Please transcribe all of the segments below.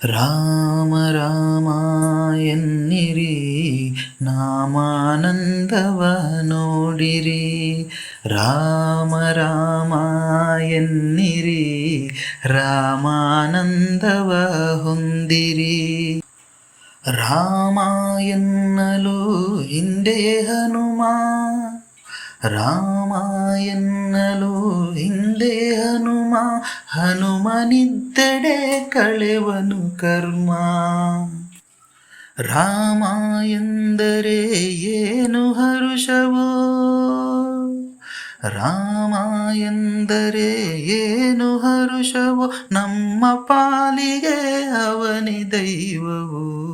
ರಾಮ ರಾಮ ಎನ್ನಿರಿ ನಾಮಾನಂದವ ನೋಡಿರಿ. ರಾಮ ರಾಮ ಎನ್ನಿರಿ ರಾಮಾನಂದವ ಹೊಂದಿರಿ. ರಾಮ ಎನ್ನಲು ಹಿಂದೆ ಹನುಮ, ರಾಮ ಎನ್ನಲು ಹಿಂದೆ ಹನುಮ, ಹನುಮನಿದ್ದೆಡೆ ಕಳೆವನು ಕರ್ಮ. ರಾಮ ಎಂದರೆ ಏನು ಹರುಷವೋ, ರಾಮ ಎಂದರೆ ಏನು ಹರುಷವೋ, ನಮ್ಮ ಪಾಲಿಗೆ ಅವನಿ ದೈವವು.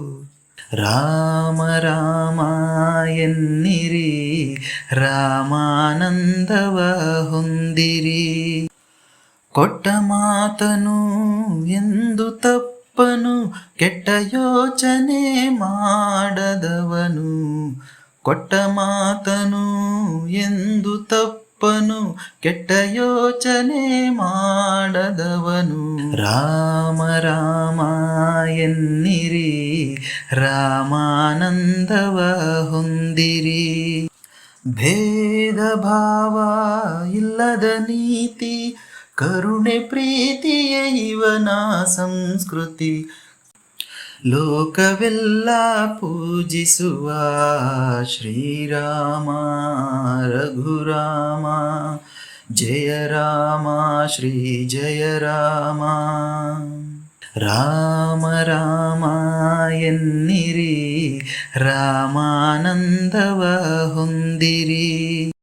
ರಾಮ ರಾಮ ಎನ್ನಿರಿ ರಾಮಾನಂದವ ಹೊಂದಿರಿ. ಕೊಟ್ಟ ಮಾತನು ಎಂದು ತಪ್ಪನು, ಕೆಟ್ಟ ಯೋಚನೆ ಮಾಡದವನು. ಕೊಟ್ಟ ಮಾತನು ಎಂದು ತಪ್ಪನು, ಕೆಟ್ಟ ಯೋಚನೆ ಮಾಡದವನು. ರಾಮ ರಾಮ ಎನ್ನಿರಿ ರಾಮಾನಂದವ ಹೊಂದಿರಿ. ಭೇದ ಭಾವ ಇಲ್ಲದ ನೀತಿ, ಕರುಣೆ ಪ್ರೀತಿಯೇ ಇವನ ಸಂಸ್ಕೃತಿ. ಲೋಕವೆಲ್ಲ ಪೂಜಿಸುವ ಶ್ರೀರಾಮ ರಘುರಾಮ, ಜಯ ರಾಮ ಶ್ರೀ ಜಯ ರಾಮ. ರಾಮ ರಾಮ ಎನ್ನಿರಿ ರಾಮಾನಂದವ ಹೊಂದಿರಿ.